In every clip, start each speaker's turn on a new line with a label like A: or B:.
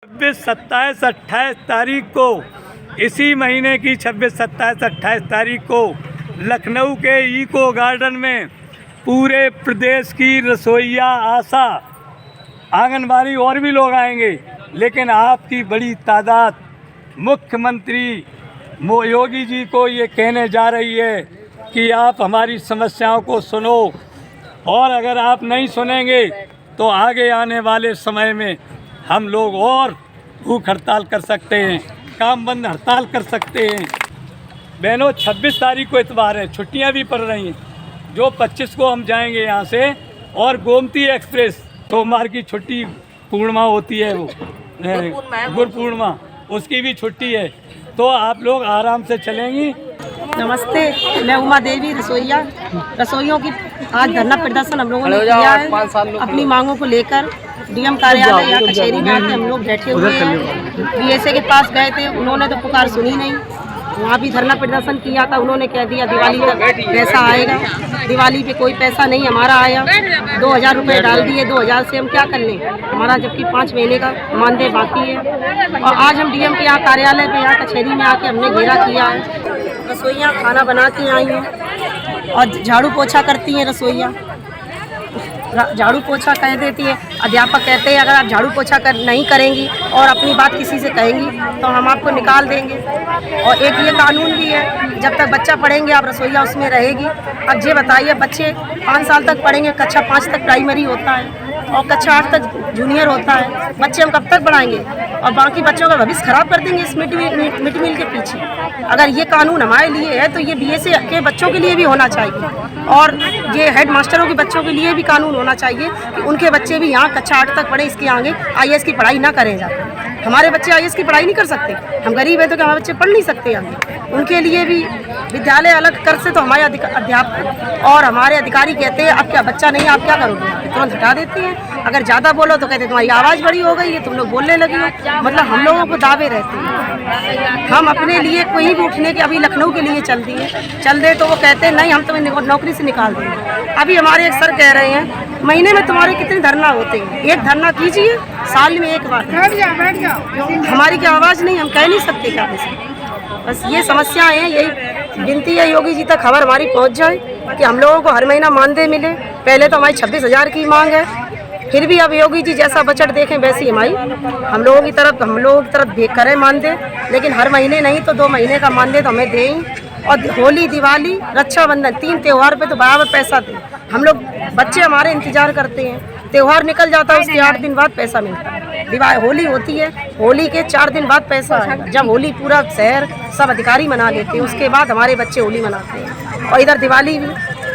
A: 26, 27, 28 तारीख को, इसी महीने की 26, 27, 28 तारीख को लखनऊ के इको गार्डन में पूरे प्रदेश की रसोइया, आशा, आंगनबाड़ी और भी लोग आएंगे, लेकिन आपकी बड़ी तादाद मुख्यमंत्री योगी जी को ये कहने जा रही है कि आप हमारी समस्याओं को सुनो, और अगर आप नहीं सुनेंगे तो आगे आने वाले समय में हम लोग और भूख हड़ताल कर सकते हैं, काम बंद हड़ताल कर सकते हैं। बहनों, 26 तारीख को इतवार है, छुट्टियां भी पड़ रही हैं। जो 25 को हम जाएंगे यहाँ से, और गोमती एक्सप्रेस सोमवार की छुट्टी पूर्णिमा होती है, वो गुरु पूर्णिमा, उसकी भी छुट्टी है, तो आप लोग आराम से चलेंगी।
B: नमस्ते, मैं उमा देवी रसोइयों की आज धरना प्रदर्शन हम लोगों ने किया है। अपनी मांगों को लेकर डीएम कार्यालय या कचहरी में आके हम लोग बैठे हुए हैं। बीएसए के पास गए थे, उन्होंने तो पुकार सुनी नहीं। वहाँ भी धरना प्रदर्शन किया था, उन्होंने कह दिया दिवाली तक पैसा आएगा। दिवाली पे कोई पैसा नहीं हमारा आया। 2000 रुपये डाल दिए, 2000 से हम क्या कर लें, हमारा जबकि 5 महीने का मानदेय बाकी है। और आज हम डीएम के यहाँ कार्यालय पे, यहाँ कचहरी में आके हमने घेरा किया है। रसोइयाँ खाना बना के आई हैं और झाड़ू पोछा करती हैं। रसोइयाँ झाड़ू पोछा कह देती है, अध्यापक कहते हैं अगर आप झाड़ू पोछा नहीं करेंगी और अपनी बात किसी से कहेंगी तो हम आपको निकाल देंगे। और एक ये कानून भी है, जब तक बच्चा पढ़ेंगे आप रसोइया उसमें रहेगी। अब ये बताइए, बच्चे 5 साल तक पढ़ेंगे, कक्षा 5 तक प्राइमरी होता है और कक्षा 8 तक जूनियर होता है, बच्चे हम कब तक पढ़ाएंगे? और बाकी बच्चों का भविष्य खराब कर देंगे इस मिड डे मील के पीछे। अगर ये कानून हमारे लिए है तो ये बीएसए के बच्चों के लिए भी होना चाहिए, और ये हेड मास्टरों के बच्चों के लिए भी कानून होना चाहिए कि उनके बच्चे भी यहाँ कक्षा 8 तक पढ़े, इसके आगे आईएएस की पढ़ाई ना करें जाकर। हमारे बच्चे आईएएस की पढ़ाई नहीं कर सकते, हम गरीब हैं तो क्या हमारे बच्चे पढ़ नहीं सकते आगे? उनके लिए भी विद्यालय अलग कर से तो हमारे अध्यापक और हमारे अधिकारी कहते हैं अब क्या बच्चा नहीं, आप क्या करोगे, तुरंत हटा देते हैं। अगर ज़्यादा बोलो तो कहते तुम्हारी आवाज़ बड़ी हो गई है, तुम लोग बोलने लगे हो। मतलब हम लोगों को दावे रहते हैं, हम अपने लिए कोई भी उठने के, अभी लखनऊ के लिए चल दे तो वो कहते हैं नहीं हम तुम्हें नौकरी से निकाल देंगे। अभी हमारे एक सर कह रहे हैं महीने में तुम्हारे कितने धरना होते हैं, एक धरना कीजिए साल में एक बार। हमारी क्या आवाज़ नहीं, हम कह नहीं सकते क्या किसी? बस ये समस्याएं हैं, यही विनती है योगी जी तक खबर हमारी पहुंच जाए कि हम लोगों को हर महीना मानदेय मिले। पहले तो हमारी 26,000 की मांग है, फिर भी अब योगी जी जैसा बजट देखें वैसी हमारी हम लोगों की तरफ करें मानदेय, लेकिन हर महीने नहीं तो 2 महीने का मानदेय तो हमें दें। और होली, दिवाली, रक्षाबंधन 3 त्यौहार पे तो बराबर पैसा दें। हम लोग, बच्चे हमारे इंतजार करते हैं, त्यौहार निकल जाता है उसके 8 दिन बाद पैसा मिलता है। होली होती है, होली के 4 दिन बाद पैसा आएगा, जब होली पूरा शहर सब अधिकारी मना लेते हैं, उसके बाद हमारे बच्चे होली मनाते हैं। और इधर दिवाली भी,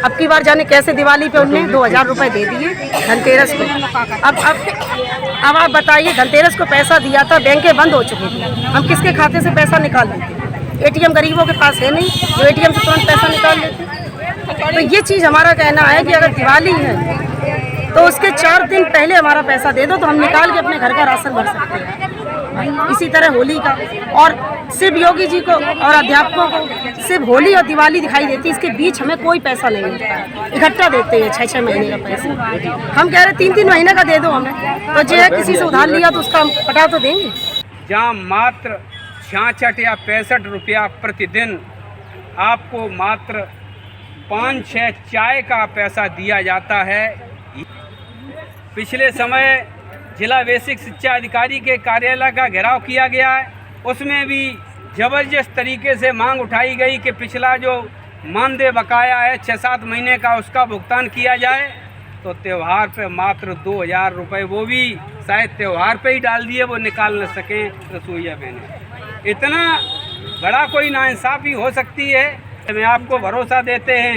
B: अब की बार जाने कैसे दिवाली पे उन्होंने 2000 रुपये दे दिए धनतेरस को। अब आप बताइए, धनतेरस को पैसा दिया था, बैंकें बंद हो चुकी थी, हम किसके खाते से पैसा निकाल लेते? एटीएम गरीबों के पास है नहीं जो एटीएम से तुरंत पैसा निकाल लेते। तो ये चीज़ हमारा कहना है कि अगर दिवाली है तो उसके 4 दिन पहले हमारा पैसा दे दो तो हम निकाल के अपने घर का राशन भर सकते हैं। इसी तरह होली का, और सिर्फ योगी जी को और अध्यापकों को सिर्फ होली और दिवाली दिखाई देती है, इसके बीच हमें कोई पैसा नहीं मिलता है। इकट्ठा देते हैं 6-6 महीने का पैसा, हम कह रहे 3-3 महीने का दे दो हमें, तो जो है किसी से उधार लिया तो उसका हम पटा तो देंगे।
C: जहाँ मात्र 66 या 65 रुपया प्रतिदिन आपको मात्र 5-6 चाय का पैसा दिया जाता है। पिछले समय जिला बेसिक शिक्षा अधिकारी के कार्यालय का घेराव किया गया है, उसमें भी ज़बरदस्त तरीके से मांग उठाई गई कि पिछला जो मानदेय बकाया है 6-7 महीने का, उसका भुगतान किया जाए। तो त्यौहार पे मात्र 2000 रुपये, वो भी शायद त्यौहार पे ही डाल दिए, वो निकाल न सकें रसोइया बहनें। इतना बड़ा कोई नाइंसाफ़ी हो सकती है? मैं आपको भरोसा देते हैं,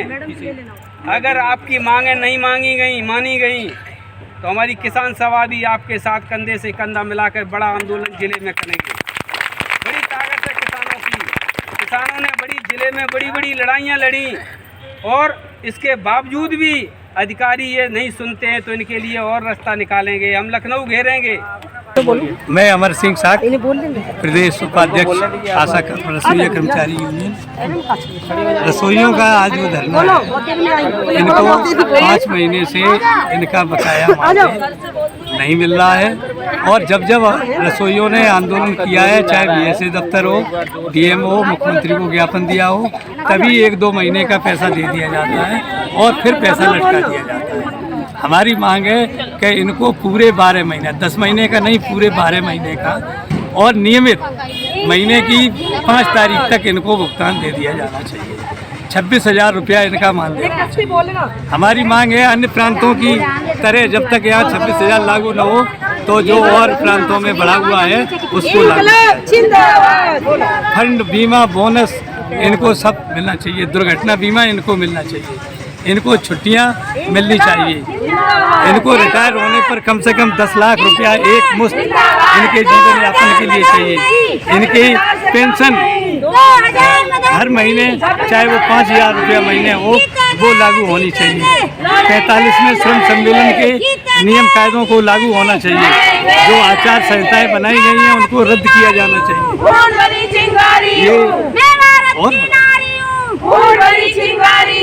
C: अगर आपकी मांगें नहीं मानी गई तो हमारी किसान सभा भी आपके साथ कंधे से कंधा मिलाकर बड़ा आंदोलन जिले में करेंगे। बड़ी ताकत है किसानों की, किसानों ने जिले में बड़ी लड़ाइयाँ लड़ी, और इसके बावजूद भी अधिकारी ये नहीं सुनते हैं, तो इनके लिए और रास्ता निकालेंगे। हम लखनऊ घेरेंगे।
A: मैं अमर सिंह साठ, प्रदेश उपाध्यक्ष आशा रसोइया कर्मचारी यूनियन। रसोइयों का आज वो धरना है, इनको 5 महीने से इनका बकाया नहीं मिल रहा है। और जब जब रसोइयों ने आंदोलन किया है, चाहे बीएसए दफ्तर हो, डीएम हो, मुख्यमंत्री को ज्ञापन दिया हो, तभी 1-2 महीने का पैसा दे दिया जाता है और फिर पैसा लटका दिया जाता है। हमारी मांग है कि इनको पूरे 12 महीने, 10 महीने का नहीं, पूरे 12 महीने का और नियमित महीने की 5 तारीख तक इनको भुगतान दे दिया जाना चाहिए। 26,000 रुपया इनका मानदेय देना चाहिए। हमारी मांग है अन्य प्रांतों की तरह जब तक यहाँ 26,000 लागू न हो तो जो और प्रांतों में बढ़ा हुआ है उसको लागू। फंड, बीमा, बोनस इनको सब मिलना चाहिए। दुर्घटना बीमा इनको मिलना चाहिए। इनको छुट्टियां मिलनी चाहिए। इनको रिटायर होने पर कम से कम 10 लाख रुपया एक मुश्त इनके जीवन यापन के लिए चाहिए। इनकी पेंशन हर महीने, चाहे वो 5,000 रुपया महीने हो, वो लागू होनी चाहिए। 45वें श्रम सम्मेलन के नियम कायदों को लागू होना चाहिए। जो आचार संहिताएं बनाई गई हैं उनको रद्द किया जाना चाहिए।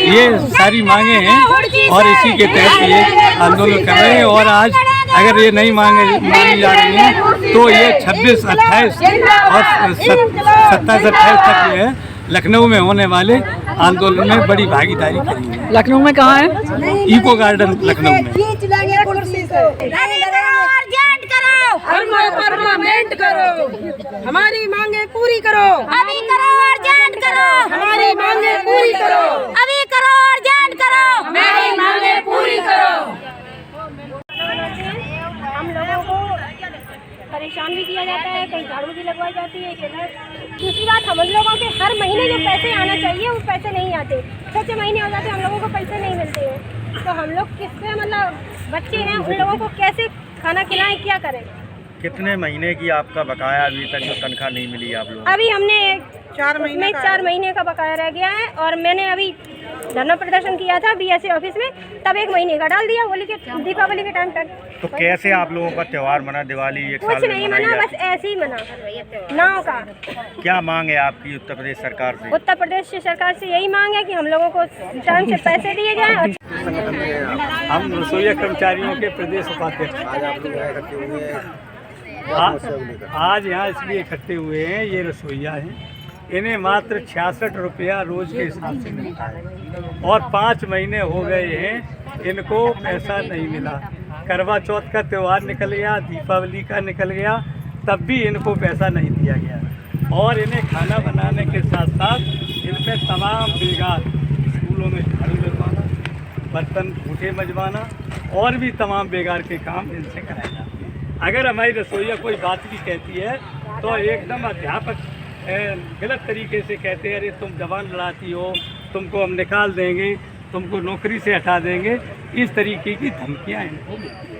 A: ये सारी मांगे हैं और इसी के तहत ये आंदोलन कर रहे हैं। और आज अगर ये नहीं मानी जा रही हैं तो ये 26, 28 और 27-28 तक जो है लखनऊ में होने वाले आंदोलन में बड़ी भागीदारी करेंगे।
D: लखनऊ में कहाँ है?
A: इको गार्डन लखनऊ में।
B: परमानेंट करो, हमारी मांगे पूरी करो,
E: अभी करो अर्जेंट करो,
B: हमारी मांगे पूरी करो,
E: अभी करो अर्जेंट करो,
B: हमारी मांगे पूरी करो।
E: हम लोगों को परेशान भी किया जाता है, कहीं झाड़ू भी लगवाई जाती है। दूसरी बात, हम लोगों के हर महीने जो पैसे आना चाहिए वो पैसे नहीं आते। 6 महीने हो जाते हम लोगों को पैसे नहीं मिलते हैं। तो हम लोग किससे, मतलब बच्चे हैं, उन लोगों को कैसे खाना खिलाएं, क्या करें?
F: कितने महीने की आपका बकाया अभी तक जो तनख्वाह नहीं मिली आप लोगों?
E: अभी हमने 4 महीने का बकाया रह गया है और मैंने अभी धरना प्रदर्शन किया था बीएसए ऑफिस में, तब 1 महीने का डाल दिया दीपावली के टाइम तक।
F: तो कैसे आप लोगों का त्योहार मना, दिवाली एक साल
E: कुछ
F: में
E: नहीं
F: मनाई
E: मना,
F: जाती?
E: बस ऐसे ही मना नाव का।
F: क्या मांग है आपकी उत्तर प्रदेश सरकार से?
E: उत्तर प्रदेश की सरकार से यही मांग है कि हम लोगों को टाइम से पैसे दिए जाएं।
A: हम रसोइया कर्मचारियों के प्रदेश उपाध्यक्ष आज यहाँ इसलिए इकट्ठे हुए हैं, ये रसोइया हैं, इन्हें मात्र 66 रुपया रोज के हिसाब से मिलता है और 5 महीने हो गए हैं इनको पैसा नहीं मिला। करवा चौथ का त्यौहार निकल गया, दीपावली का निकल गया, तब भी इनको पैसा नहीं दिया गया। और इन्हें खाना बनाने के साथ साथ इनमें तमाम बेगार, स्कूलों में झाड़ू लगवाना, बर्तन झूठे मजवाना और भी तमाम बेगार के काम इनसे कराए जाते हैं। अगर हमारी रसोइया कोई बात भी कहती है तो एकदम अध्यापक गलत तरीके से कहते हैं, अरे तुम जवान लड़ाती हो, तुमको हम निकाल देंगे, तुमको नौकरी से हटा देंगे। इस तरीके की धमकियाँ इनको मिलती हैं।